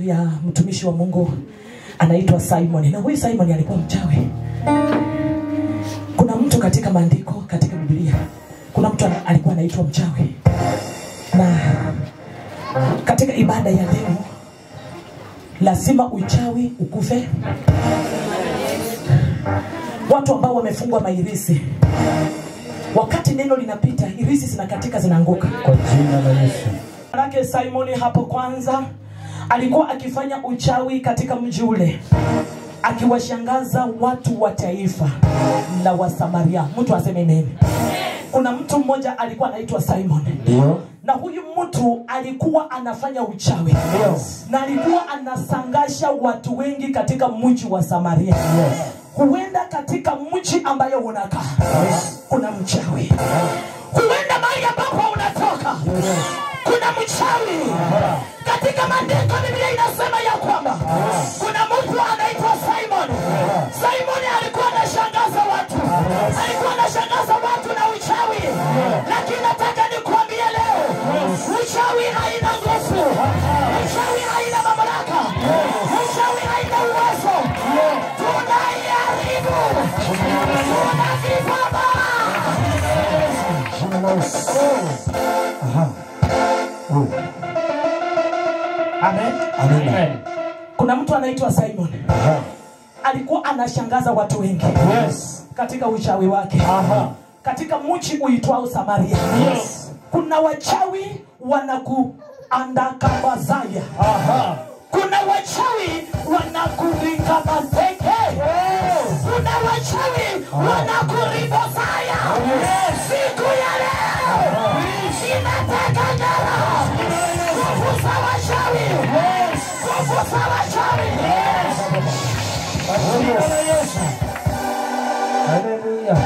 ya mtumishi wa Mungu anaitwa Simon. Na huyu Simon alikuwa mchawi. Kuna mtu katika maandiko, katika Biblia, kuna mtu alikuwa anaitwa mchawi. Na katika ibada ya leo lazima uchawi ukufe. Watu ambao wamefungwa mairisi, wakati neno linapita, irisi zinakatika, zinaanguka kwa jina la Yesu. Manake Simon hapo kwanza alikuwa akifanya uchawi katika mji ule, akiwashangaza watu wa taifa la wa Samaria. Mtu aseme nini? Kuna mtu mmoja alikuwa anaitwa Simon. Ndio. Na huyu mtu alikuwa anafanya uchawi. Yes. Na alikuwa anasangasha watu wengi katika mji wa Samaria. Yes. Huenda katika mji ambayo unakaa, yes, kuna mchawi. Huenda mahali ambapo unatoka, yes, kuna mchawi. Katika maandiko Biblia inasema ya kwamba kuna mtu anaitwa Simon. Simon alikuwa anashangaza watu. Alikuwa anashangaza watu na uchawi. Lakini nataka nikuambie leo, uchawi haina nguvu. Uchawi haina mamlaka. Uchawi haina uwezo. Tunaiharibu. Tunakipamba. Amen. Amen. Kuna mtu anaitwa Simon. Alikuwa anashangaza watu wengi. Yes. Katika uchawi wake. Katika mji uitwao Samaria. Yes. Kuna wachawi wanakuandakabazaya. Kuna wachawi wanakurikabazeke. Kuna wachawi wanakuribosaya. Siku ya leo inataka nyara. Nguvu za wachawi. Nguvu za wachawi. Hallelujah.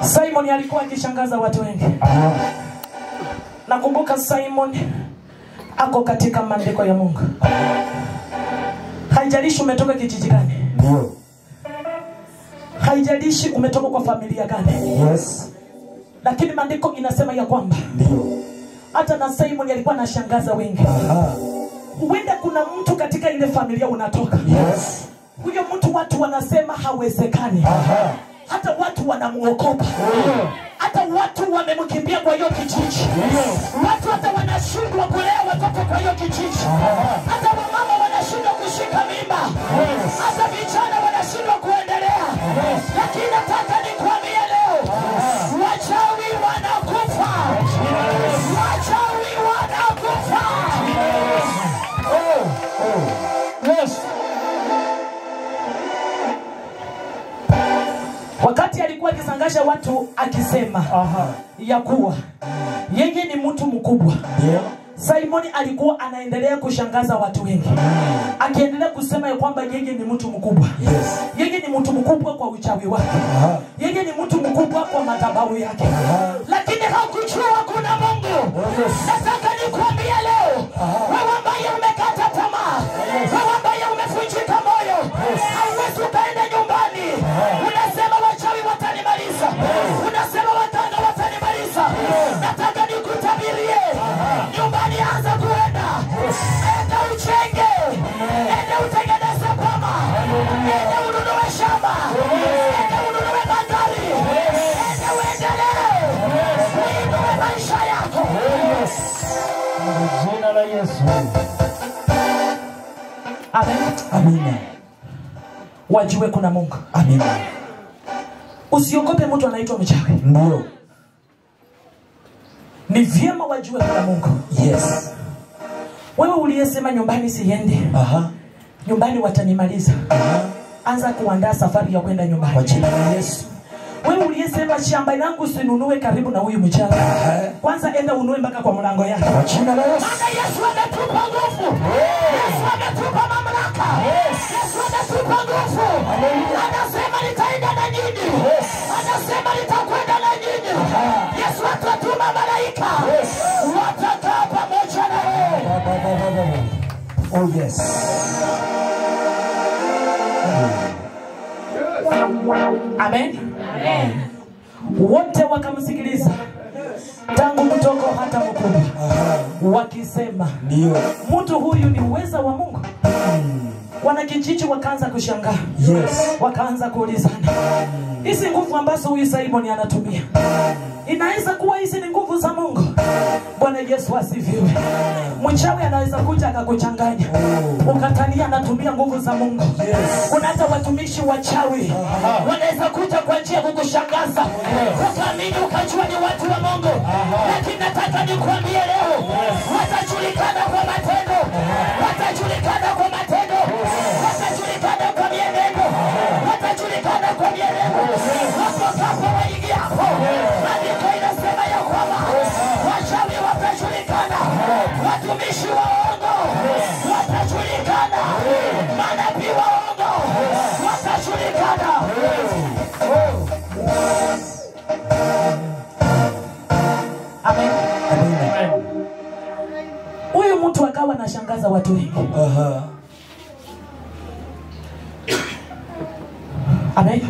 Simon alikuwa akishangaza watu wengi. Nakumbuka Simon ako katika maandiko ya Mungu. Haijalishi umetoka kijiji gani. Ndio. Haijalishi umetoka kwa familia gani. Yes. Lakini maandiko inasema ya kwamba ndio, hata na Simon alikuwa anashangaza wengi. Huenda kuna mtu katika ile familia unatoka. Yes. Huyo mtu watu wanasema hawezekani. Hata watu wanamuogopa. Hata watu wamemkimbia kwa hiyo kijiji. Watu hata wanashindwa kulea watoto kwa hiyo kijiji. Hata wamama wanashindwa kushika mimba. Hata vijana wanashindwa kuendelea. Lakini nataka nikwambie leo, wachawi wanakufa. Wachawi wanakufa. Yes. Wakati alikuwa akisangasha watu akisema ya kuwa yeye ni mtu mkubwa. Yeah. Simon alikuwa anaendelea kushangaza watu wengi. Akiendelea kusema ya kwamba yeye ni mtu mkubwa. Yes. Yeye ni mtu mkubwa kwa uchawi wake. Yeye ni mtu mkubwa kwa madhabahu yake. Lakini hakujua kuna Mungu. Nataka nikwambie leo, wewe ambaye umekata tamaa, wewe ambaye umevunjika moyo, hauwezi ukaenda nyumbani. Unasema wachawi watanimaliza. Unasema watanga watanimaliza. Nataka nikutabirie, nyumbani anza kuenda. Enda uchenge. Enda utengeneze boma. Enda ununue shamba. Enda ununue magari. Enda uendelee. Uinue maisha yako. Jina la Yesu. Amen. Amina. Wajue kuna Mungu. Amina. Usiogope mtu anaitwa mchawi. Ndio. Ni vyema wajue kuna Mungu. Yes. Wewe uliyesema nyumbani siendi. Nyumbani watanimaliza. Anza kuandaa safari ya kwenda nyumbani. Kwa jina la Yesu. Wewe uliyesema shamba langu sinunue karibu na huyu mchawi. Kwanza enda ununue mpaka kwa mlango yake. Kwa jina la Yesu. Maana Yesu ametupa nguvu. Yesu ametupa mamlaka. Yesu ametupa nguvu. Anasema nitaenda na nyinyi. Anasema nitakwenda na nyinyi. Yesu atatuma malaika. Watakaa pamoja na wewe. Oh yes. Amen. Amen. Wote wakamsikiliza. tangu mtoko hata mkubwa, wakisema ndio mtu huyu ni uweza wa Mungu. Wanakijiji wakaanza kushangaa. Yes. Wakaanza kuulizana, hizi nguvu ambazo huyu Simon anatumia, inaweza kuwa hizi ni nguvu za Mungu? Bwana Yesu asifiwe. Mchawi anaweza kuja akakuchanganya, ukatania anatumia nguvu za Mungu. Yes. Kuna hata watumishi wachawi wanaweza kuja kwa njia kukushangaza, ukaamini ukajua ni watu wa Mungu. Lakini nataka nikwambie leo, watajulikana kwa matendo, watajulikana kwa matendo, watajulikana kwa mienendo, watajulikana kwa mienendo. Hapo hapo waingia hapo. Maandiko inasema ya kwamba wachawi watajulikana, watumishi wa uongo watajulikana, manabii wa uongo watajulikana. Amen. Amen. Huyu mtu akawa anashangaza watu wengi. Amen.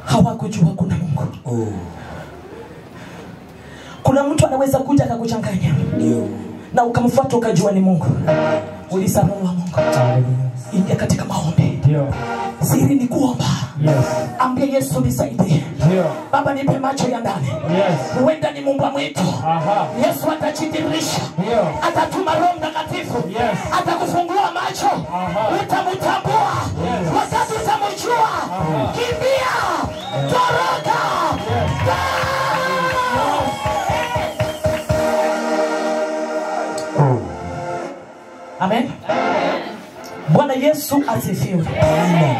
Hawakujua kuna Mungu. Kuna mtu anaweza kuja akakuchanganya. Ndio. Na ukamfuata ukajua ni Mungu. Ulisamua Mungu. Ingia katika maombi. Ndio. Siri ni kuomba. Yes. Ambia Yesu nisaidie. Ndio. Baba nipe macho ya ndani. Yes. Huenda ni Mungu mwetu. Yesu atajidhihirisha. Ndio. Atatuma Roho Mtakatifu. Yes. Atakufungua macho. Utamtambua. Yes. Wakati utamjua. Kimbia. Toroka. Amen. Bwana Yesu asifiwe. Amen.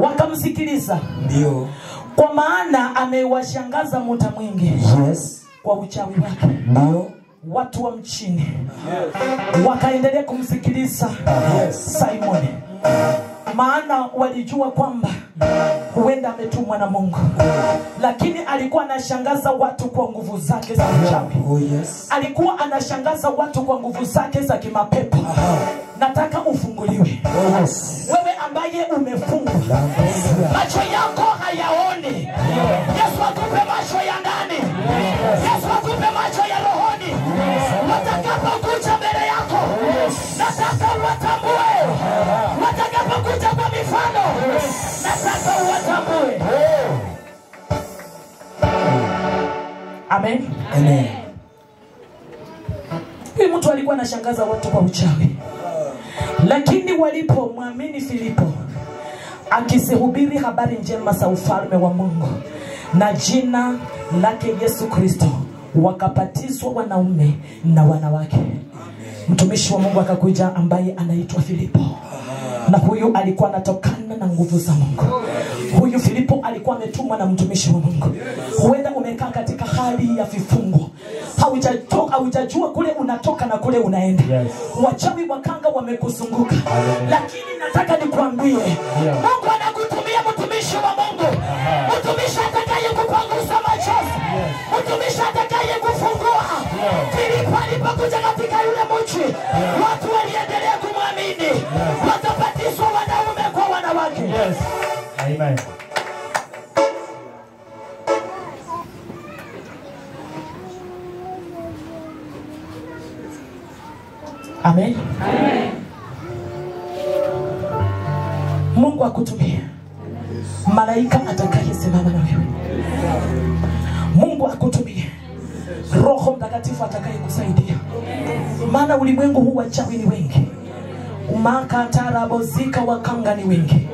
Wakamsikiliza. Ndio. Kwa maana amewashangaza muda mwingi. Yes. Kwa uchawi wake. Ndio. Watu wa mchini. Wakaendelea kumsikiliza. Yes. Simon. Maana walijua kwamba huenda ametumwa na Mungu. Lakini alikuwa anashangaza watu kwa nguvu zake za uchawi. Yes. Alikuwa anashangaza watu kwa nguvu zake za kimapepo. Nataka ufunguliwe. Yes. Wewe ambaye umefungwa, macho yako hayaoni. Yesu akupe macho ya ndani. Yesu akupe macho ya rohoni. Watakapokuja mbele yako, nataka uwatambue. Watakapokuja kwa mifano, nataka uwatambue. Amen. Amen. Huyu mtu alikuwa anashangaza watu kwa uchawi. Lakini walipomwamini Filipo akisihubiri habari njema za ufalme wa Mungu na jina lake Yesu Kristo, wakabatizwa wanaume na wanawake. Mtumishi wa Mungu akakuja ambaye anaitwa Filipo. Na huyu alikuwa anatokana na nguvu za Mungu. Huyu Filipo alikuwa ametumwa na mtumishi wa Mungu. Huenda umekaa katika hali ya vifungo. Haujajua kule unatoka na kule unaenda. Yes. Wachawi wakanga wamekuzunguka. Lakini nataka nikwambie, Mungu anakutumia mtumishi wa Mungu. Mtumishi atakaye kupangusa machozi. Mtumishi atakaye kufungua. Filipo alipokuja katika yule mji, watu waliendelea kumwamini. Wakabatizwa wanaume kwa wanawake. Yes. Amen. Amen. Amen. Mungu akutumie malaika atakaye simama na wewe. Mungu akutumie Roho Mtakatifu atakaye kusaidia. Maana ulimwengu huu wachawi ni wengi. Umaka tarabozika wakanga ni wengi.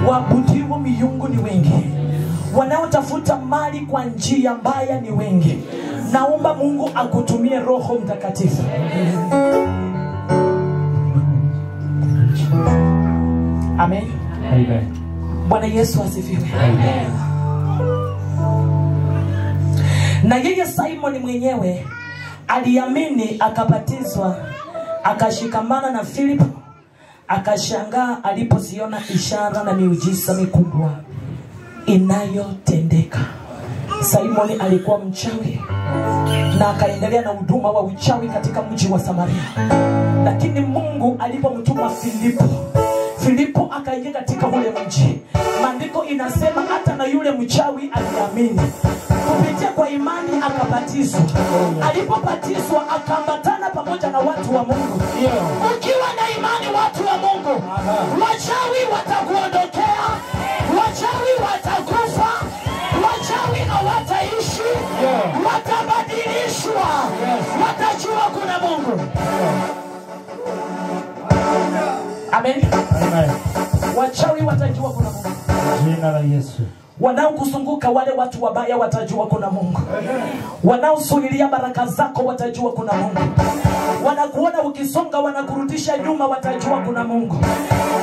Wabudiwa miungu ni wengi. Wanaotafuta mali kwa njia mbaya ni wengi. Naomba Mungu akutumie Roho Mtakatifu. Amen. Amen. Bwana Yesu asifiwe. Amen. Na yeye Simon mwenyewe aliamini, akabatizwa, akashikamana na Filipo. Akashangaa alipoziona ishara na miujiza mikubwa inayotendeka. Simon alikuwa mchawi na akaendelea na huduma wa uchawi katika mji wa Samaria. Lakini Mungu alipomtuma Filipo, Filipo akaingia katika ule mji. Maandiko inasema hata na yule mchawi aliamini. Kupitia kwa imani akabatizwa. Alipobatizwa akaambatana pamoja na watu wa Mungu. Ukiwa na imani watu wa Mungu, wachawi watakuondokea, wachawi watakufa, wachawi hawataishi, watabadilishwa, watajua kuna Mungu. Amen. Amen. Wachawi watajua kuna Mungu. Jina la Yesu. Wanaokuzunguka wale watu wabaya watajua kuna Mungu. Wanaosulilia baraka zako watajua kuna Mungu. Wanakuona ukisonga wanakurudisha nyuma watajua kuna Mungu.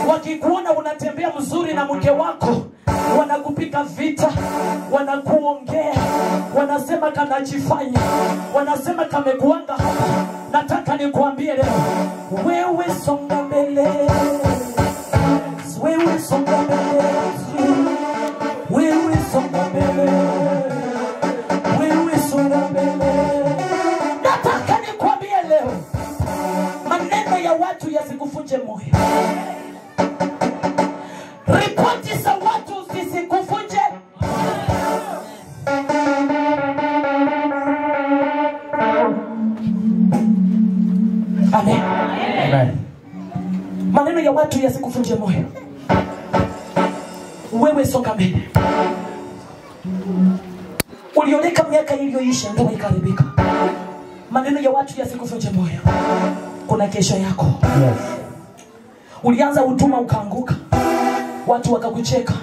Wakikuona unatembea mzuri na mke wako wanakupika vita, wanakuongea, wanasema kanajifanya, wanasema kamekuanga hapa. Nataka nikuambie leo, wewe songa mbele. Wewe songa mbele. Wewe songa mbele. Wewe songa mbele. Nataka nikuambie leo, maneno ya watu yasikuvunje moyo. Ripoti za watu zisikuvunje. Amen. Amen. Maneno ya watu yasikuvunje moyo. Wewe songa mbele. Ulioleka miaka iliyoisha ndio ikaribika. Maneno ya watu yasikuvunje moyo. Kuna kesho yako. Yes. Ulianza huduma ukaanguka, watu wakakucheka.